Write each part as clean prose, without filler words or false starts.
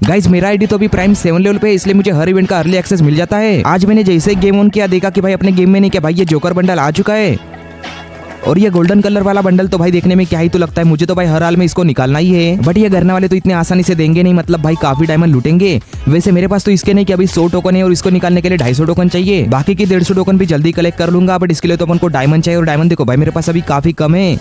Guys मेरा ID तो अभी प्राइम 7 लेवल पे है, इसलिए मुझे हर इवेंट का अर्ली एक्सेस मिल जाता है। आज मैंने जैसे गेम ऑन किया देखा कि भाई अपने गेम में नहीं क्या भाई ये जोकर बंडल आ चुका है। और ये गोल्डन कलर वाला बंडल तो भाई देखने में क्या ही तो लगता है, मुझे तो भाई हर हाल में इसको निकालना ही है। बट ये करने वाले तो इतने आसानी से देंगे नहीं, मतलब भाई काफी डायमंड लूटेंगे। वैसे मेरे पास तो इसके नहीं कि अभी 100 टोकन है और इसको निकालने के लिए 250 टोकन चाहिए। बाकी की 150 टोकन भी जल्दी कलेक्ट कर लूंगा, बट इसके लिए तो अपन को डायमंड चाहिए और डायमंड देखो भाई मेरे पास अभी काफी कम है।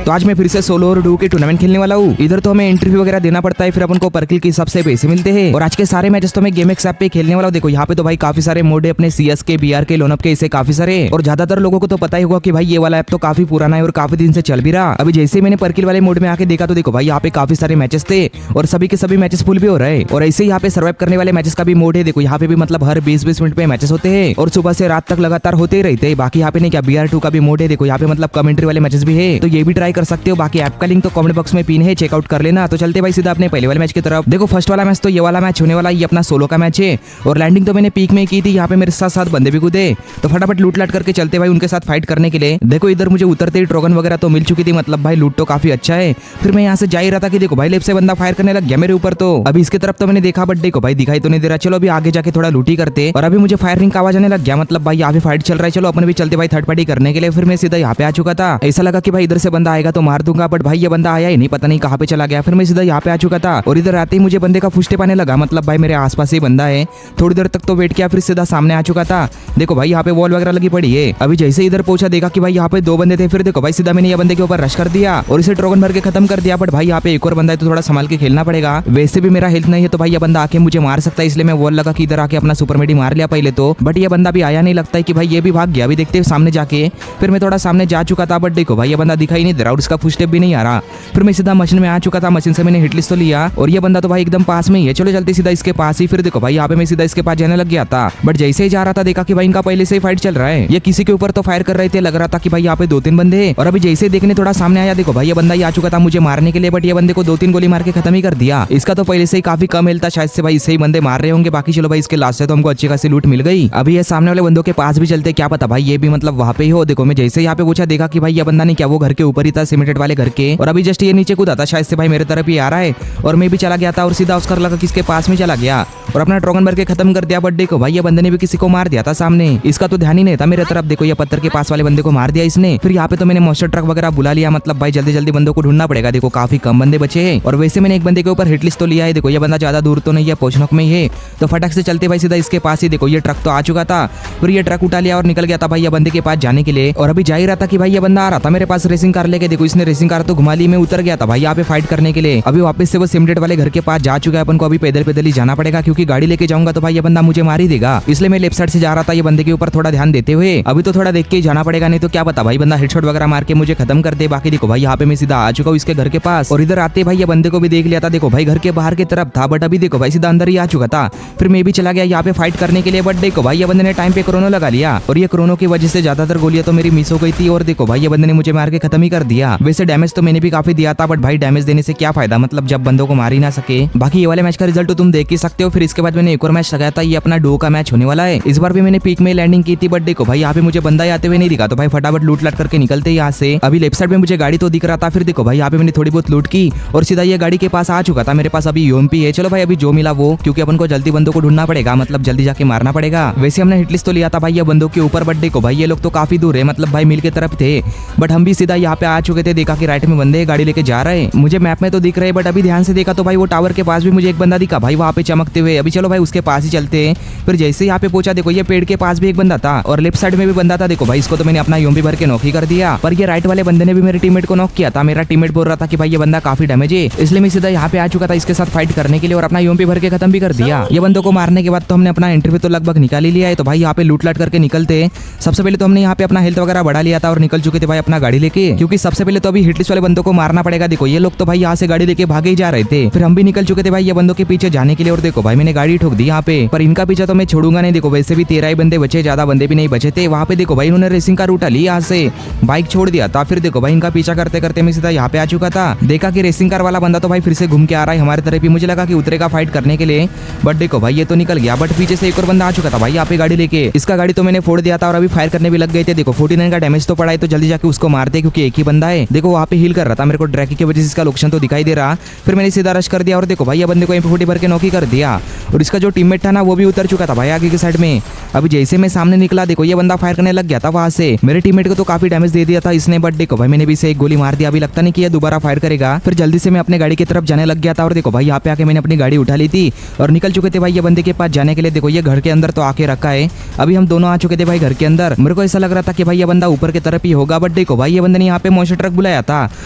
तो आज मैं फिर से सोलो और डू के टूर्नामेंट खेलने वाला हूँ। इधर तो हमें एंट्री वगैरह देना पड़ता है, फिर अपन को पर्किल के हिसाब से पैसे मिलते हैं। और आज के सारे मैचेस तो मैं गेम एक्स ऐप पे खेलने वाला हूँ। देखो यहाँ पे तो भाई काफी सारे मोड है अपने CS के, BR के, लोनअप के, इसे काफी सारे। और ज्यादातर लोगों को तो पता ही होगा कि भाई ये वाला ऐप तो काफी पुराना है और काफी दिन से चल भी रहा। अभी जैसे मैंने पर्किल वाले मोड में आके देखा तो देखो भाई यहाँ पे काफी सारे मैचेस थे और सभी के सभी मैचेस फुल भी हो रहे हैं। और ऐसे यहाँ पे सर्वाइव करने वाले मैचेस का भी मोड है। देखो यहाँ पे भी मतलब हर 20-20 मिनट पे मैचेस होते हैं और सुबह से रात तक लगातार होते ही रहते हैं। बाकी यहाँ पे नहीं क्या BR2 का भी मोड है। देखो यहाँ पे मतलब कमेंट्री वाले मैचेस भी है, तो ये भी ट्राई कर सकते हो। बाकी ऐप का लिंक तो कमेंट बॉक्स में पिन है, चेकआउट कर लेना। तो चलते भाई सीधा अपने पहले वाले मैच की तरफ। देखो फर्स्ट वाला मैच तो ये वाला मैच होने वाला, ये अपना सोलो का मैच है। और लैंडिंग तो मैंने पीक में की थी, यहाँ पे मेरे साथ साथ बंदे भी कूदे, तो फटाफट लूट लाट करके चलते भाई उनके साथ फाइट करने के लिए। देखो इधर मुझे उतरते ही ड्रैगन वगैरह तो मिल चुकी थी, मतलब भाई लूट तो काफी अच्छा है। फिर मैं यहाँ से जा ही रहा था कि देखो भाई लेफ्ट से बंदा फायर करने लग गया मेरे ऊपर। तो अभी इसके तरफ तो मैंने देखा बट देखो भाई दिखाई तो नहीं दे रहा। चलो अभी आगे जाके थोड़ा लूटी करते। और अभी मुझे फायरिंग का आवाज आने लग गया, मतलब भाई यहाँ पे फाइट चल रहा है। चलो अपन भी चलते भाई थर्ड पार्टी करने के लिए। फिर मैं सीधा यहाँ पे आ चुका था, ऐसा लगा कि भाई इधर से बंदा आएगा तो मार दूंगा, बट भाई ये बंदा आया ही नहीं, पता नहीं कहाँ पे चला गया। फिर मैं सीधा यहाँ पे आ चुका था और इधर आते ही मुझे बंदे का फुस्टेप आने लगा, मतलब भाई मेरे आसपास ही बंदा है। थोड़ी देर तक तो वेट किया, फिर सीधा सामने आ चुका था। देखो भाई यहाँ पे वॉल वगैरह लगी पड़ी है। अभी जैसे इधर पहुंचा देखा कि भाई यहाँ पे 2 बंदे थे। फिर देखो भाई सीधा मैंने ये बंदे के ऊपर रश कर दिया और इसे ड्रैगन भर के खत्म कर दिया। बट भाई यहाँ पे एक और बंदा है तो थोड़ा संभाल के खेलना पड़ेगा। वैसे भी मेरा हेल्थ नहीं है तो भाई ये बंदा आके मुझे मार सकता है, इसलिए मैं वॉल लगा कि इधर आके अपना सुपर मेडी मार लिया पहले तो। बट ये बंदा भी आया नहीं, लगता है कि भाई ये भी भाग गया। अभी देखते हैं सामने जाके। फिर मैं थोड़ा सामने जा चुका था बट देखो भाई ये बंदा दिखाई नहीं दे रहा और उसका फुटस्टेप भी नहीं आ रहा। फिर मैं सीधा मशीन में आ चुका था, मशीन से मैंने हिटलिस्ट तो लिया और ये बंदा तो भाई एकदम पास में ही है। चलो चलते सीधा इसके पास ही। फिर देखो भाई यहाँ पे मैं सीधा इसके पास जाने लग गया था, बट जैसे ही जा रहा था देखा कि भाई इनका पहले से ही फाइट चल रहा है। ये किसी के ऊपर तो फायर कर रहे थे, लग रहा था कि भाई यहाँ पे 2-3 बंदे हैं। और अभी जैसे देखने थोड़ा सामने आया देखो भाई ये बंदा ही आ चुका था मुझे मारने के लिए, बट ये बंदे को 2-3 गोली मार के खत्म ही कर दिया। इसका तो पहले से ही काफी कम हेल्थ था, शायद से भाई इससे ही बंदे मार रहे होंगे। बाकी चलो भाई इसके लास्ट से तो हमको अच्छी खासी लूट मिल गई। अभी ये सामने वाले बंदों के पास भी चलते, क्या पता भाई ये भी मतलब वहाँ पे ही हो। देखो मैं जैसे यहाँ पे पूछा देखा कि भाई ये बंदा नहीं क्या वो घर के ऊपर ही था, सीमेंटेड वाले घर के। और अभी जस्ट ये नीचे कूदा था, शायद से भाई मेरे तरफ ही आ रहा है। और मैं भी चला गया था और सीधा उसका लगा किसके पास में चला गया और अपना ड्रैगन भर के खत्म कर दिया। बट देखो भाई ये बंदे ने भी किसी को मार दिया था सामने, इसका तो ध्यान ही नहीं था मेरे तरफ। देखो ये पत्थर के पास वाले बंदे को मार दिया इसने। फिर यहाँ पे तो मैंने मॉन्स्टर ट्रक वगैरह बुला लिया, मतलब भाई जल्दी जल्दी बंदों को ढूंढना पड़ेगा। देखो काफी कम बंदे बचे हैं और वैसे मैंने एक बंदे के ऊपर हिटलिस्ट तो लिया है। देखो ये बंदा ज्यादा दूर तो नहीं है, पोचनोक में ही है, तो फटक से चलते भाई सीधा इसके पास ही। देखो ये ट्रक तो आ चुका था, फिर ये ट्रक उठा लिया और निकल गया था भाई ये बंदे के पास जाने के लिए। और अभी जा ही रहा था कि भाई ये बंदा आ रहा था मेरे पास रेसिंग कार लेके। देखो इसने रेसिंग कार तो घुमा ली, मैं उतर गया था भाई यहाँ पे फाइट करने के लिए। अभी वापस से वो सिमडेट वाले घर के पास जा चुका है। अपन को अभी पैदल पैदल ही जाना पड़ेगा, क्योंकि गाड़ी लेके जाऊंगा तो भाई ये बंदा मुझे मार ही देगा, इसलिए मैं लेफ्ट साइड से जा रहा था ये बंदे के ऊपर थोड़ा ध्यान देते हुए। अभी तो थोड़ा देख के ही जाना पड़ेगा, नहीं तो क्या पता भाई बंदा हेडशॉट वगैरह मार के मुझे खत्म कर दे। बाकी देखो भाई यहाँ पे मैं सीधा आ चुका हूँ इसके घर के पास और इधर आते भाई ये बंदे को भी देख लिया था। देखो भाई घर के बाहर की तरफ था, बट अभी देखो भाई सीधा अंदर ही आ चुका था। फिर मैं भी चला गया यहाँ पे फाइट करने के लिए, बट देखो भाई ये बंदे ने टाइम पे क्रोनो लगा लिया और ये क्रोनो की वजह से ज्यादातर गोलियां तो मेरी मिस हो गई थी। और देखो भाई ये बंदे ने मुझे मार के खत्म ही कर दिया। वैसे डैमेज तो मैंने भी काफी दिया था, बट भाई डैमेज देने से क्या फायदा, मतलब जब बंदों को मार ही ना सके। बाकी ये वाले मैच का रिजल्ट तो तुम देख ही सकते हो। फिर इसके बाद मैंने एक और मैच लगाया था, ये अपना डो का मैच होने वाला है। इस बार भी मैंने पीक में लैंडिंग की थी, बट देखो भाई यहाँ पे मुझे बंदा आते हुए नहीं दिखा, तो भाई फटाफट लूट लाट करके निकलते यहाँ से। अभी लेफ्ट साइड में मुझे गाड़ी तो दिख रहा था, फिर देखो भाई यहाँ पे मैंने थोड़ी बहुत लूट की और सीधा ये गाड़ी के पास आ चुका था। मेरे पास अभी यूएमपी है। चलो भाई अभी जो मिला वो, क्योंकि अपन को जल्दी बंदों को ढूंढना पड़ेगा, मतलब जल्दी जाके मारना पड़ेगा। वैसे हमने हिटलिस्ट तो लिया था भाई ये बंदों के ऊपर, बट देखो भाई ये लोग तो काफी दूर है, मतलब भाई मिल के तरफ थे। बट हम भी सीधा यहाँ पे आ चुके थे, देखा कि राइट में बंदे गाड़ी लेके जा रहे हैं, मुझे मैप में तो दिख रहे हैं, बट अभी ध्यान से देखा तो भाई वो टावर के पास भी मुझे एक बंदा दिखा भाई वहाँ पे चमकते हुए। अभी चलो भाई उसके पास ही चलते हैं। फिर जैसे यहाँ पे पहुंचा देखो ये पेड़ के पास भी एक बंदा था और लेफ्ट साइड में भी बंदा था। देखो भाई इसको तो मैंने अपना यूएमपी भर के नॉक ही कर दिया, पर ये राइट वाले बंदे ने भी मेरे टीममेट को नॉक किया था। मेरा टीममेट बोल रहा था कि भाई ये बंदा काफी डैमेज है, इसलिए मैं सीधा यहाँ पे आ चुका था इसके साथ फाइट करने के लिए और अपना यूएमपी भर के खत्म भी कर दिया। ये बंदों को मारने के बाद तो हमने अपना एंट्री तो लगभग निकाल ही लिया है। तो भाई यहाँ पे लूट लाट करके निकलते। सबसे पहले तो हमने यहाँ पे अपना हेल्थ वगैरह बढ़ा लिया था और निकल चुके थे भाई अपना गाड़ी लेके, क्योंकि सबसे पहले तो अभी हिटलिस्ट वाले बंदों को मारना पड़ेगा। देखो ये लोग तो भाई यहाँ से गाड़ी लेके भागे ही जा रहे थे। फिर हम भी निकल चुके थे भाई ये बंदों के पीछे जाने के लिए और देखो भाई मैंने गाड़ी ठोक दी यहाँ पे, पर इनका पीछा तो मैं छोड़ूंगा नहीं। देखो वैसे भी 13 ही बंदे बचे, ज्यादा बंदे भी नहीं बचे थे। वहाँ पे देखो भाई इन्होंने रेसिंग कार उठा ली यहाँ से बाइक छोड़ दिया था। फिर देखो भाई इनका पीछा करते करते मैं सीधा यहाँ पे आ चुका था। देखा कि रेसिंग कार वाला बंदा तो भाई फिर से घूम के आ रहा है हमारे तरफ ही। मुझे लगा कि उतरेगा फाइट करने के लिए, बट देखो भाई ये तो निकल गया। बट पीछे से एक और बंदा आ चुका था भाई यहाँ पे गाड़ी लेके। इसका गाड़ी तो मैंने फोड़ दिया था और अभी फायर करने भी लग गए थे। देखो 49 का डैमेज तो पड़ा है, तो जल्दी जाके उसको मारते क्योंकि एक ही बंदा है। देखो वहाँ पे हील कर रहा था, मेरे को ड्रैकी की वजह से इसका लोकेशन तो दिखाई दे रहा। फिर मैंने सीधा रश कर दिया और देखो भाई ये बंदे को MP40 भर के नॉक ही कर दिया। और इसका जो टीममेट था ना वो भी उतर चुका था भाई आगे की साइड में। अभी जैसे मैं सामने निकला देखो ये बंदा फायर करने लग गया था वहां से। मेरे टीममेट को तो काफी डैमेज दे दिया था इसने, बट देखो भाई मैंने भी इसे एक गोली मार दिया। अभी लगता नहीं कि ये दोबारा फायर करेगा। फिर जल्दी से मैं अपने गाड़ी की तरफ जाने लग गया था और देखो भाई यहाँ पे आके मैंने अपनी गाड़ी उठा ली थी और निकल चुके थे भाई ये बंदे के पास जाने के लिए। देखो ये घर के अंदर तो आके रखा है। अभी हम दोनों आ चुके थे भाई घर के अंदर। मेरे को ऐसा लग रहा था कि भाई ये बंदा ऊपर की तरफ ही होगा, बट देखो भाई ये बंदे ने यहाँ पे मॉन्स्टर ट्रक बुलाया था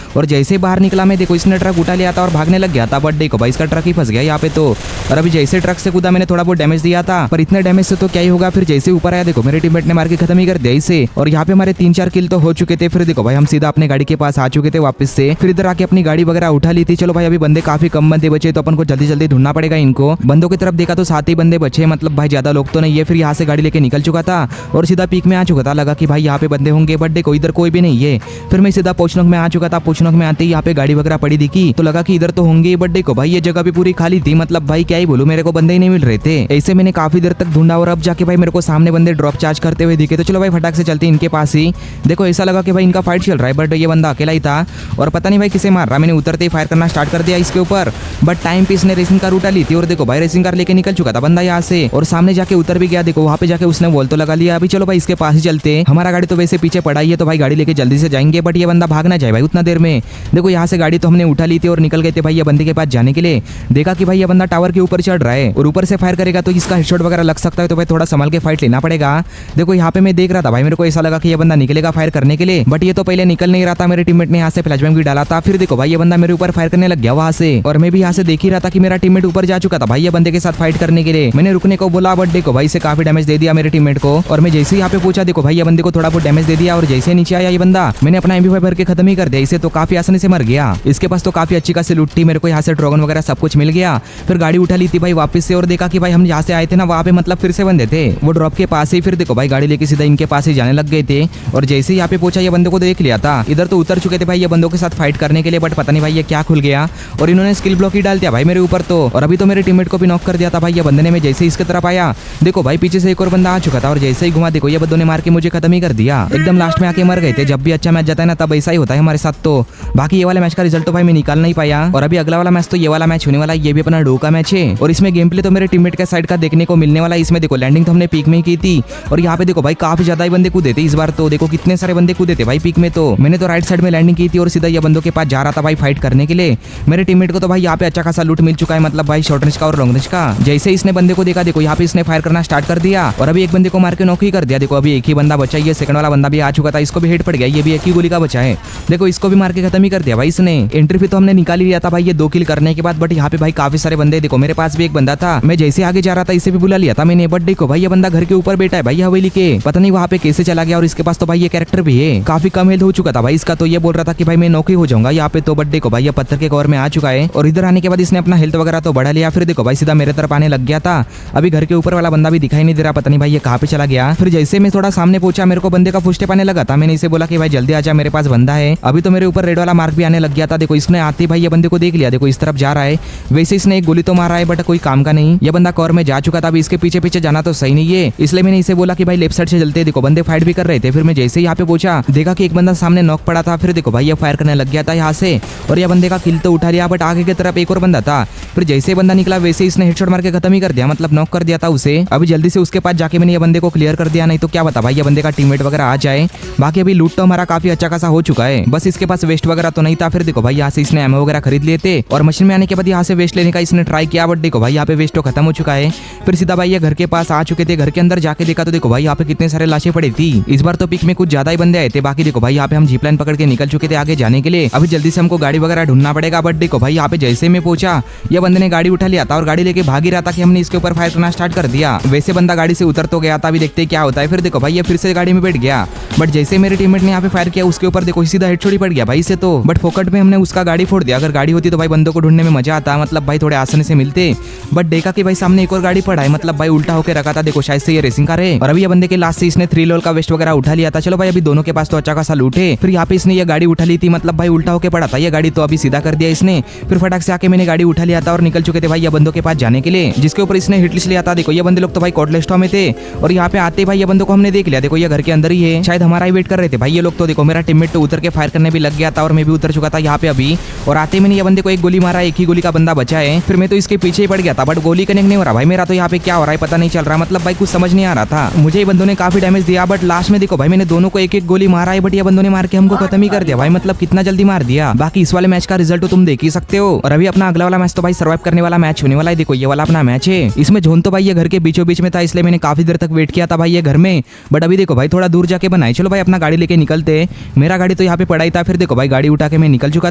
और जैसे ही बाहर निकला मैं देखो इसने ट्रक उठा लिया था और भागने लग गया था। बट देखो भाई इसका ट्रक ही फंस गया यहाँ पे तो। और अभी जैसे ट्रक से कूदा मैंने थोड़ा बहुत डैमेज दिया था, पर इतने डैमेज से तो क्या ही होगा। फिर जैसे ऊपर आया देखो मेरे टीममेट ने मार के खत्म ही कर दिया इसे। और यहाँ पे हमारे 3-4 किल तो हो चुके थे। फिर देखो भाई हम सीधा अपने गाड़ी के पास आ चुके थे वापस से। फिर इधर आके अपनी गाड़ी वगैरह उठा ली थी। चलो भाई अभी बंदे काफी कम बंदे बचे तो अपन को जल्दी जल्दी ढूंढना पड़ेगा इनको। बंदों की तरफ देखा तो 7 ही बंदे बचे, मतलब भाई ज्यादा लोग तो नहीं है। फिर यहाँ से गाड़ी लेके निकल चुका था और सीधा पीक में आ चुका था। लगा कि भाई यहाँ पे बंदे होंगे, बट देखो इधर कोई भी नहीं है। फिर मैं सीधा पोचनोक में आ चुका था। पोचनोक में आते ही यहाँ पे गाड़ी वगैरह पड़ी दिखी तो लगा कि इधर तो होंगे, बट देखो भाई ये जगह भी पूरी खाली थी। मतलब भाई क्या ही बोलूं, मेरे को बंदे ही नहीं मिल रहे थे। ऐसे मैंने काफी देर तक ढूंढा और अब जाके भाई मेरे को सामने बंदे ड्रॉप चार्ज करते हुए दिखे। तो चलो भाई फटाक से चलते इनके पास ही। देखो ऐसा लगा कि भाई इनका फाइट चल रहा है, बट ये बंदा अकेला ही था और पता नहीं भाई किसे मार रहा। मैंने उतरते ही फायर करना स्टार्ट कर दिया इसके ऊपर, बट टाइम पे इसने रेसिंग कार उठा ली थी और देखो भाई रेसिंग कार लेके निकल चुका था बंदा यहाँ से और सामने जाके उतर भी गया। देखो वहाँ पे जाके उसने वॉल तो लगा लिया। अभी चलो भाई इसके पास ही चलते। हमारा गाड़ी तो वैसे पीछे पड़ा ही है तो भाई गाड़ी लेके जल्दी से जाएंगे, बट ये बंदा भाग ना जाए भाई उतना देर में। देखो यहाँ से गाड़ी तो हमने उठा ली थी और निकल गए थे भाई ये बंदे के पास जाने के लिए। देखा कि भाई ये बंदा टावर के ऊपर चढ़ रहा है और ऊपर से फायर करेगा तो इसका हेडशॉट वगैरह लग सकता है, तो भाई थोड़ा संभाल के फाइट लेना पड़ेगा। देखो यहाँ पे मैं देख रहा था भाई, मेरे को ऐसा लगा कि ये बंदा निकलेगा फायर करने के लिए, बट ये तो पहले निकल नहीं रहा था। मेरे टीममेट ने यहाँ से फ्लैशबैंग भी डाला था। फिर देखो भाई ये बंदा मेरे ऊपर फायर करने लग गया वहां से और मैं भी यहाँ से देख ही रहा था कि मेरा टीममेट ऊपर जा चुका था भाई ये बंदे के साथ फाइट करने के लिए। मैंने रुकने को बोला, बट देखो भाई से काफी डैमेज दे दिया मेरे टीममेट को। और मैं जैसे ही यहाँ पे पूछा देखो भाई ये बंदे को थोड़ा बहुत डैमेज दे दिया और जैसे नीचे आया ये बंदा मैंने अपना MP5 भर के खत्म ही कर दिया इसे, तो काफी आसानी से मर गया। इसके पास तो काफी अच्छी खासी लूट थी, मेरे को यहाँ से ड्रैगन वगैरह सब कुछ मिल गया। फिर गाड़ी उठा ली थी भाई वापस से और देखा कि भाई हम जहाँ से आए थे ना वहाँ पे मतलब फिर से बंदे थे वो ड्रॉप के पास ही। फिर देखो भाई गाड़ी लेके सीधा इनके पास ही जाने लग गए थे और जैसे ही यहाँ पे पहुंचा ये बंदे को देख लिया था। इधर तो उतर चुके थे भाई ये बंदों के साथ फाइट करने के लिए, बट पता नहीं भाई ये क्या खुल गया और इन्होंने स्किल ब्लॉक ही डाल दिया भाई मेरे ऊपर तो। और अभी तो मेरे टीममेट को भी नॉक कर दिया था भाई ये बंदे ने। मैं जैसे ही इसके तरफ आया देखो भाई पीछे से एक और बंदा आ चुका था और जैसे ही घुमा देखो ये बंदों ने मार के मुझे खत्म ही कर दिया। एकदम लास्ट में आके मर गए थे। जब भी अच्छा मैच जाता है ना तब ऐसा ही होता है हमारे साथ। तो बाकी ये वाले मैच का रिजल्ट तो भाई मैं निकाल नहीं पाया और अभी अगला वाला मैच तो ये वाला मैच होने वाला है। ये भी अपना डो का मैच है और इसमें गेम प्ले तो मेरे टीममेट के साइड का देखने को मिलने वाला है। इसमें देखो लैंडिंग तो हमने पीक में ही की थी और यहाँ पे देखो भाई काफी ज्यादा ही बंदे कूदे थे इस बार तो। देखो कितने सारे बंदे कूदे थे भाई पीक में। तो मैंने तो राइट साइड में लैंडिंग की थी और सीधा ये बंदों के पास जा रहा था भाई फाइट करने के लिए। मेरे टीममेट को तो भाई यहाँ पे अच्छा खासा लूट मिल चुका है, मतलब भाई शॉर्ट रेंज का और लॉन्ग रेंज का। जैसे इसने बंदे को देखा देखो यहाँ पे इसने फायर करना स्टार्ट कर दिया और अभी एक बंदे को मार के नॉक ही कर दिया। देखो अभी एक ही बंदा बचा, ये सेकंड वाला बंदा भी आ चुका था, इसको भी हेड पड़ गया। ये भी एक ही गोली का बचा है। देखो इसको भी मार के खत्म ही कर दिया भाई इसने। एंट्री भी तो हमने निकाल ही लिया था भाई ये 2 किल करने के बाद, बट यहाँ पे भाई काफी सारे बंदे। देखो मेरे पास भी एक बंदा था, मैं जैसे आगे जा रहा था इसे भी बुला लिया था मैंने, बट देखो भाई ये बंदा घर के ऊपर बैठा है भाई हवेली के। पता नहीं वहाँ पे कैसे चला गया और इसके पास तो भाई ये कैरेक्टर भी है। काफी कम हेल्थ हो चुका था भाई इसका, तो ये बोल रहा था कि भाई मैं नौकरी हो जाऊंगा यहाँ पे। तो बट देखो भाई ये पत्थर के कवर में आ चुका है और इधर आने के बाद इसने अपना हेल्थ वगैरह तो बढ़ा लिया। फिर देखो भाई सीधा मेरे तरफ आने लग गया था। अभी घर के ऊपर वाला बंदा भी दिखाई नहीं दे रहा, पता नहीं भाई ये कहाँ पे चला गया। फिर जैसे मैं थोड़ा सामने पहुंचा मेरे को बंदे का फुटस्टेप आने लगा था। मैंने इसे बोला कि भाई जल्दी आजा मेरे पास बंदा है। अभी तो मेरे ऊपर रेड वाला मार्क भी आने लग गया था। देखो इसने आते भाई ये बंदे को देख लिया, देखो इस तरफ जा रहा है। वैसे इसने एक गोली तो मारा है बट कोई काम का नहीं। ये बंदा कवर में जा चुका था, अभी इसके पीछे पीछे जाना तो सही नहीं है, इसलिए मैंने इसे बोला कि भाई लेफ्ट साइड से चलते। देखो बंदे फाइट भी कर रहे थे। फिर मैं जैसे यहाँ पे पहुंचा देखा कि एक बंदा सामने नॉक पड़ा था। फिर देखो भाई ये फायर करने लग गया था यहाँ से और ये बंदे का किल तो उठा लिया, बट आगे की तरफ एक और बंदा था। फिर जैसे बंदा निकला वैसे इसने हेडशॉट मार के खत्म ही कर दिया, मतलब नॉक कर दिया था उसे। अभी जल्दी से उसके पास जाके मैंने ये बंदे को क्लियर कर दिया, नहीं तो क्या बता भाई ये बंदे का टीममेट वगैरह आ जाए। बाकी अभी लूट तो हमारा काफी अच्छा खासा हो चुका है, बस इसके पास वेस्ट वगैरह तो नहीं था। फिर देखो भाई यहाँ से इसने एमओ वगैरह खरीद लिए थे और मशीन में आने के बाद यहाँ से वेस्ट लेने का इसने ट्राई किया, बट देखो भाई यहाँ पे वेस्ट तो खत्म हो चुका है। फिर सीधा भाई ये घर के पास आ चुके थे। घर के अंदर जाके देखा तो देखो भाई यहाँ पे कितने सारे लाशें पड़ी थी। इस बार तो पिक में कुछ ज्यादा ही बंदे आए थे। बाकी देखो भाई यहाँ पे हम जीप लाइन पकड़ के निकल चुके थे आगे जाने के लिए। अभी जल्दी से हमको गाड़ी वगैरह ढूंढना पड़ेगा, बट देखो भाई यहाँ पे जैसे मैं पहुंचा ये बंदे ने गाड़ी उठा लिया था और गाड़ी लेके भाग ही रहा था कि हमने इसके ऊपर फायर करना स्टार्ट कर दिया। वैसे बंदा गाड़ी से उतर तो गया था, अभी देखते क्या होता है। फिर देखो भाई ये फिर से गाड़ी में बैठ गया, बट जैसे मेरे टीममेट ने यहाँ पे फायर किया उसके ऊपर देखो सीधा हेडशॉट ही पड़ गया भाई से तो। बट फोकट में हमने उसका गाड़ी फोड़ दिया। अगर गाड़ी होती तो भाई बंदों को ढूंढने में मजा आता, मतलब भाई थोड़े आसानी से मिलते। बट देखा कि भाई सामने एक और गाड़ी पड़ा है, मतलब भाई उल्टा होकर रखा था। देखो शायद से ये रेसिंग कार है और अभी ये बंदे के लास्ट से इसने 3 लोल का वेस्ट वगैरह उठा लिया था। चलो भाई अभी दोनों के पास तो अच्छा खासा लूट है। फिर यहाँ पे इसने ये गाड़ी उठा ली थी, मतलब भाई उल्टा होके पड़ा था ये गाड़ी, तो अभी सीधा कर दिया इसने। फिर फटाक से आके मैंने गाड़ी उठा लिया था और निकल चुके थे भाई ये बंदों के पास जाने के लिए, जिसके ऊपर इसने हिट लिस्ट लिया था। देखो ये बंदे लोग तो भाई कोटलेस्टो में थे और यहाँ पे आते भाई ये बंदों को हमने देख लिया। देखो ये घर के अंदर ही है, शायद हमारा ही वेट कर रहे थे भाई ये लोग। तो देखो मेरा टीममेट तो उतर के फायर करने भी लग गया था और मैं भी उतर चुका था यहाँ पे अभी। और आते मैंने ये बंदे को एक गोली मारा, एक ही गोली का बंदा बचा है। फिर मैं तो इसके पीछे ही पड़ गया था, बट गोली कनेक्ट नहीं हो रहा भाई मेरा। तो यहाँ पे क्या हो रहा है पता नहीं चल रहा, मतलब भाई कुछ समझ नहीं आ रहा था। मुझे ये बंदों ने काफी डैमेज दिया, बट लास्ट में देखो भाई मैंने दोनों को एक एक गोली मारा है, बट ये बंदों ने मार के हमको खत्म ही कर दिया भाई। मतलब कितना जल्दी मार दिया। बाकी इस वाले मैच का रिजल्ट तो तुम देख ही सकते हो। और अभी अपना अगला वाला मैच तो भाई सर्वाइव करने वाला मैच होने वाला है। देखो ये वाला अपना मैच है, इसमें जोन तो भाई ये घर के बीचों बीच में था, इसलिए मैंने काफी देर तक वेट किया था भाई ये घर में। बट अभी देखो भाई थोड़ा दूर जाके बनाए। चलो भाई अपना गाड़ी लेके निकलते। मेरा गाड़ी तो यहाँ पे पड़ा ही था। फिर देखो भाई गाड़ी उठा के मैं निकल चुका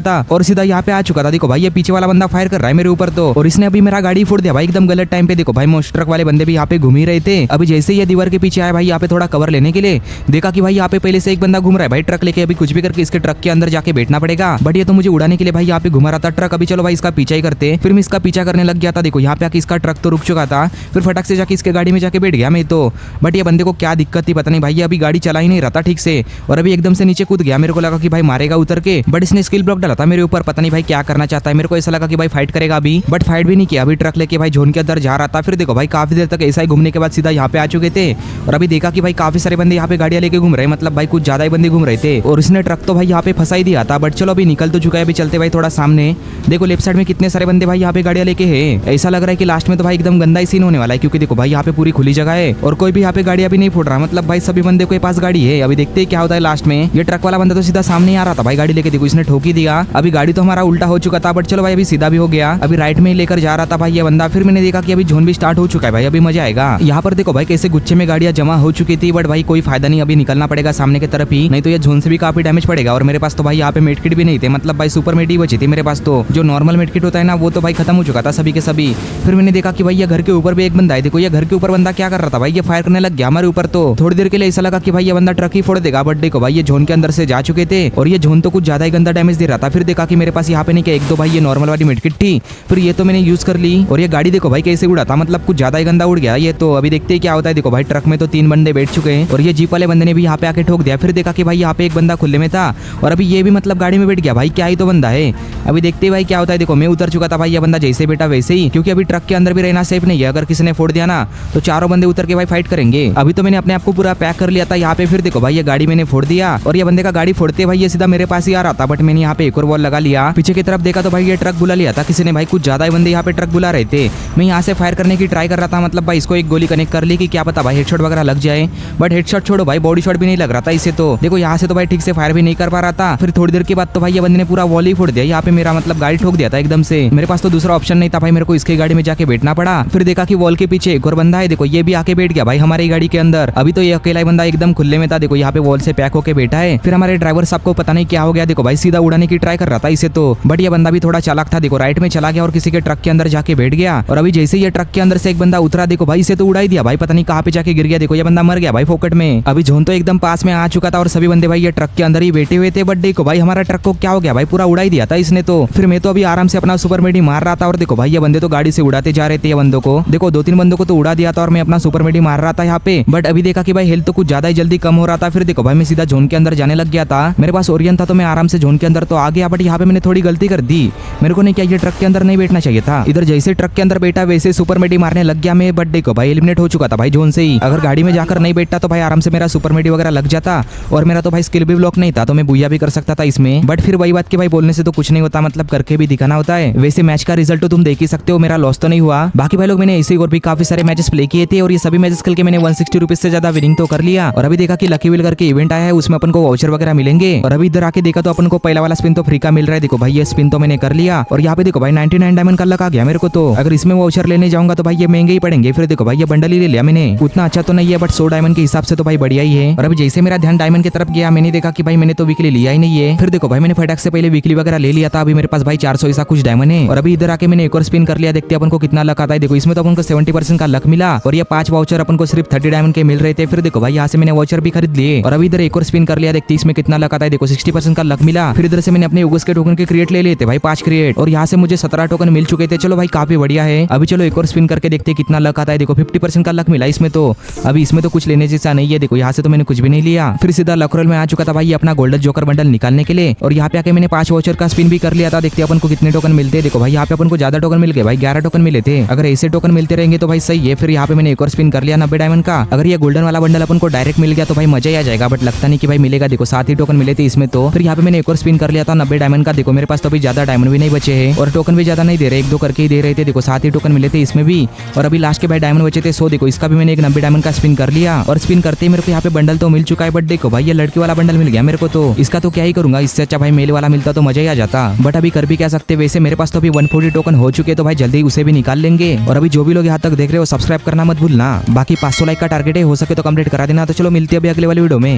था और सीधा यहाँ पे आ चुका था। देखो भाई ये पीछे वाला बंदा फायर कर रहा है मेरे ऊपर तो, और इसने अभी मेरा गाड़ी फोड़ दिया भाई एकदम गलत टाइम पे। देखो भाई मोस्ट ट्रक वाले बंदे भी यहाँ पे घूम ही रहे थे। अभी जैसे ये दीवार के पीछे आए भाई यहाँ पे थोड़ा कवर लेने के लिए, देखा कि भाई यहाँ पे पहले से एक बंदा घूम रहा है भाई ट्रक लेके। अभी कुछ भी करके इसके ट्रक के अंदर जाके बैठना पड़ेगा, बट ये तो मुझे उड़ाने के लिए भाई यहाँ पे घुमा रहा था ट्रक। अभी चलो भाई इसका पीछा ही करते। फिर मैं इसका पीछा करने लग गया था। देखो यहाँ पे आके इसका ट्रक तो रुक चुका था। फिर फटक से जाके इसके गाड़ी में जाके बैठ गया मैं तो, बट ये बंदे को क्या दिक्कत थी पता नहीं भाई, ये अभी गाड़ी चला ही नहीं रहा था ठीक से और अभी एकदम से नीचे कूद गया। मेरे को लगा कि भाई मारेगा उतर के, बट इसने स्किल ब्लॉक डाला था मेरे ऊपर। पता नहीं भाई क्या करना चाहता है, मेरे को ऐसा लगा कि भाई फाइट करेगा अभी, बट फाइट भी नहीं किया। अभी ट्रक लेके भाई जोन के अंदर जा रहा था। फिर देखो भाई काफी देर तक ऐसा ही घूमने के बाद सीधा यहाँ पे आ चुके थे और अभी देखा कि भाई काफी सारे बंदे यहाँ पे गाड़ियां लेके घूम रहे हैं, मतलब भाई कुछ ज्यादा ही बंदे घूम रहे थे और इसने ट्रक तो भाई यहाँ पे फंसा ही दिया था। बट चलो अभी निकल तो चुका है। अभी चलते भाई थोड़ा सामने। देखो लेफ्ट साइड में कितने सारे बंदे भाई यहाँ पे गाड़ियां लेके हैं। ऐसा लग रहा है कि लास्ट में तो भाई एकदम गंदा ही सीन होने वाला है, क्योंकि देखो भाई यहाँ पे पूरी खुली जगह है और कोई भी यहाँ पे गाड़ियां भी नहीं फोड़ रहा, मतलब भाई सभी बंदे के पास गाड़ी है। अभी देखते हैं क्या होता है लास्ट में। ये ट्रक वाला बंदा तो सीधा सामने आ रहा था भाई गाड़ी लेके, देखो इसने ठोकी दिया। अभी गाड़ी तो हमारा उल्टा हो चुका था, बट चलो भाई अभी सीधा भी हो गया। अभी राइट में लेकर जा रहा था भाई ये बंदा। फिर मैंने देखा कि अभी जोन भी स्टार्ट हो चुका है भाई, अभी मजा आएगा। यहाँ पर देखो भाई कैसे गुच्छे में गाड़ियां जमा हो चुकी थी, बट भाई कोई फायदा नहीं, अभी निकलना पड़ेगा सामने की तरफ ही, नहीं तो ये जोन से भी काफी डैमेज पड़ेगा। और मेरे पास तो भाई यहाँ पे मेडकिट भी नहीं थे, मतलब भाई सुपर मेड ही बची थी मेरे पास। तो जो नॉर्मल मेडकिट होता है ना वो तो भाई खत्म हो चुका था सभी के सभी। फिर मैंने देखा कि भाई ये घर के ऊपर भी एक बंदा है। देखो ये घर के ऊपर बंदा क्या कर रहा था भाई, ये फायर करने लग गया हमारे ऊपर। तो थोड़ी देर के लिए ऐसा लगा कि भाई ये बंदा ट्रक ही फोड़ देगा, बट देखो भाई ये जोन के अंदर से जा चुके थे और ये जोन तो कुछ ज्यादा ही गंदा डैमेज दे रहा था। फिर देखा कि मेरे पास यहाँ पे नहीं क्या एक दो भाई ये नॉर्मल वाली मेडकिट थी, फिर ये तो मैंने यूज कर ली। और ये गाड़ी देखो भाई कैसे उड़ा था, मतलब कुछ ज्यादा ही गंदा उड़ गया ये तो। अभी देखते हैं क्या होता है। देखो भाई ट्रक में तो 3 बंदे बैठ चुके हैं और ये जीप वाले बंदे ने भी यहाँ पे आके ठोक दिया। फिर देखा कि भाई यहाँ पे एक बंदा खुले में था और अभी ये भी मतलब गाड़ी में बैठ गया भाई, क्या ही तो बंदा है। अभी देखते हैं भाई क्या होता है। देखो मैं उतर चुका था भाई, ये बंदा जैसे बैठा वैसे ही, क्योंकि अभी ट्रक के अंदर भी रहना सेफ नहीं है। अगर किसी ने फोड़ दिया ना तो चारों बंदे उतर के भाई फाइट करेंगे। अभी तो मैंने अपने आप को पूरा पैक कर लिया था यहाँ पे। फिर देखो भाई ये गाड़ी मैंने फोड़ दिया और ये बंदे का गाड़ी फोड़ते भाई ये सीधा मेरे पास ही आ रहा था, बट मैंने यहाँ पे एक और वॉल लगा लिया। पीछे की तरफ देखा तो भाई ये ट्रक बुला लिया था किसी ने भाई, कुछ ज्यादा ही बंदे यहाँ पे ट्रक बुला रहे थे। मैं यहाँ से फायर करने की ट्राई कर रहा था, मतलब भाई इसको एक गोली कनेक्ट कर ली कि क्या पता भाई हेडशॉट वगैरह लग जाए, बट हेडशॉट छोड़ो भाई बॉडी शॉट भी नहीं लग रहा था इसे। तो देखो यहाँ से तो भाई ठीक से फायर भी नहीं कर पा रहा था। फिर थोड़ी देर के बाद तो भाई ये बंदे ने पूरा वॉल ही फोड़ दिया यहाँ पे मेरा, मतलब गाड़ी ठोक दिया था एकदम से। मेरे पास तो दूसरा ऑप्शन नहीं था भाई, मेरे को इसकी गाड़ी में जाके बैठना पड़ा। फिर देखा कि वॉल के पीछे एक और बंदा है, देखो ये भी आके बैठ गया भाई हमारी गाड़ी के अंदर। अभी तो ये अकेला ही बंदा एकदम खुले में था, देखो यहाँ पे वॉल से पैक होके बैठा है। फिर हमारे ड्राइवर साहब को पता नहीं क्या हो गया, देखो भाई सीधा उड़ाने की ट्राई कर रहा था इसे तो, बट ये बंदा भी थोड़ा चालाक था। देखो राइट में चला गया और किसी के ट्रक के अंदर जाके बैठ गया। और अभी जैसे ये ट्रक के अंदर से एक बंदा उतरा, देखो भाई इसे तो उड़ा ही दिया भाई, पता नहीं कहाँ पे जाके गिर गया। देखो ये बंदा मर गया भाई फोकट में। अभी जोन तो एकदम पास में आ चुका था और सभी बंदे भाई ये ट्रक के अंदर ही बैठे हुए थे, बट देखो भाई हमारा ट्रक को क्या हो गया भाई, पूरा उड़ा ही दिया था इसने तो। फिर मैं तो अभी आराम से अपना सुपर मेडी मार रहा था और देखो भाई ये बंदे तो गाड़ी से उड़ाते जा रहे थे। ये बंदों को देखो 2-3 बंदों को तो उड़ा दिया था और मैं अपना सुपर मेडी मार रहा था यहाँ पे। बट अभी देखा कि भाई हेल्थ तो कुछ ज्यादा ही जल्दी कम हो रहा था। फिर देखो भाई मैं सीधा जोन के अंदर जाने लग गया था। मेरे पास ओरियन था तो मैं आराम से जोन के अंदर तो आ गया, बट यहाँ पे मैंने थोड़ी गलती कर दी। मेरे को नहीं क्या ये ट्रक के अंदर नहीं बैठना चाहिए था। इधर जैसे ट्रक के अंदर बैठा वैसे सुपर मेडी मारने लग गया मैं, बट देखो भाई एलिमिनेट हो चुका था भाई जोन से ही। अगर गाड़ी में जाकर नहीं बैठता तो भाई आराम से मेरा सुपर मेडी वगैरह लग जाता और मेरा तो भाई स्किल भी ब्लॉक नहीं था, तो मैं बुया भी कर सकता था इसमें। बट फिर वही बात कि भाई बोलने से तो कुछ नहीं होता, मतलब करके भी दिखाना होता है। वैसे मैच का रिजल्ट तो तुम देख ही सकते हो, मेरा लॉस तो नहीं हुआ। बाकी भाई लोग मैंने ऐसे और भी काफी सारे मैचेस प्ले किए थे और ये सभी मैचेस खेल के मैंने 160 रुपीज से ज्यादा विनिंग तो कर लिया। और अभी देखा कि लकी विल करके इवेंट आया है, उसमें अपन को वाउचर वगैरह मिलेंगे। और अभी इधर आके देखा तो अपन को पहला वाला स्पिन तो फ्री का मिल रहा है। देखो भाई ये स्पिन तो मैंने कर लिया और यहाँ पे देखो भाई 99 डायमंड का लक आ गया मेरे को। तो अगर इसमें वाउचर लेने जाऊंगा तो भाई ये महंगे ही पड़ेंगे। फिर देखो भाई ये बंडल ही ले लिया मैंने, उतना अच्छा तो नहीं है बट 100 डायमंड के हिसाब से तो भाई बढ़िया ही है। और अभी जैसे मेरा ध्यान डायमंड की तरफ गया, मैंने देखा कि भाई मैंने तो वीकली लिया ही नहीं है। फिर देखो भाई मैंने फटाक से पहले वीकली वगैरह ले लिया था। अभी मेरे पास भाई 400 ऐसा कुछ डायमंड है। और अभी इधर आके मैंने एक और स्पिन कर लिया, देखते हैं अपन को कितना लक आता है। देखो इसमें तो अपन को 70% का लक मिला और ये 5 वाउचर अपन को सिर्फ 30 डायमंड के मिल रहे थे। फिर देखो भाई यहाँ से मैंने वाउचर भी खरीद लिए और अभी इधर एक और स्पिन कर लिया, देखते इसमें कितना लक आता है। देखो 60% का लक मिला। फिर इधर से मैंने अपने यूगस के टोकन के क्रिएट ले लिए थे भाई 5 क्रिएट और यहाँ से मुझे 17 टोकन मिल चुके थे। चलो भाई काफी बढ़िया है। अभी चलो एक और स्पिन करके देखते हैं कितना लक आता है। देखो 50% का लक मिला इसमें तो। अभी इसमें तो कुछ लेने जैसा नहीं है। देखो यहाँ से तो मैंने मैंने कुछ भी नहीं लिया। फिर सीधा लकरोल में आ चुका था भाई अपना गोल्डन जोकर बंडल निकालने के लिए, और यहाँ पे आके मैंने 5 वाउचर का स्पिन भी कर लिया था। देखते हैं अपन को कितने टोकन मिलते हैं। देखो भाई यहाँ पे अपन को ज्यादा टोकन मिल गए भाई, 11 टोकन मिले थे। अगर ऐसे टोकन मिलते रहेंगे तो भाई सही है। फिर यहाँ पे मैंने एक और स्पिन कर लिया 90 डायमंड का। अगर ये गोल्डन वाला बंडल अपन को डायरेक्ट मिल गया तो भाई मजा ही आ जाएगा, बट लगता नहीं कि भाई मिलेगा। देखो 7 ही टोकन मिले थे इसमें तो। फिर यहाँ पे मैंने एक और स्पिन कर लिया था 90 डायमंड का। देखो मेरे पास तो अभी ज्यादा डायमंड भी नहीं बचे हैं और टोकन भी ज्यादा नहीं दे रहे, 1-2 करके ही दे रहे थे। देखो 7 ही टोकन मिले थे इसमें भी, और अभी लास्ट के भाई डायमंड बचे थे 100। देखो इसका भी मैंने एक 90 डायमंड का स्पिन कर लिया, और स्पिन करते ही मेरे को यहाँ पे बंडल तो मिल चुका है। बट देखो भाई ये लड़की वाला बंडल मिल गया मेरे को, तो इसका तो क्या ही करूंगा। इससे अच्छा भाई मेल वाला मिलता तो मजा ही आ जाता, बट अभी कर भी क्या सकते। वैसे मेरे पास तो अभी 140 टोकन हो चुके, तो भाई जल्दी ही उसे भी निकाल लेंगे। और अभी जो भी लोग यहाँ तक देख रहे हो सब्सक्राइब करना मत भूलना। बाकी 500 लाइक का टारगेट है, हो सके तो कंप्लीट करा देना। तो चलो मिलते हैं अभी अगले वाली वीडियो में।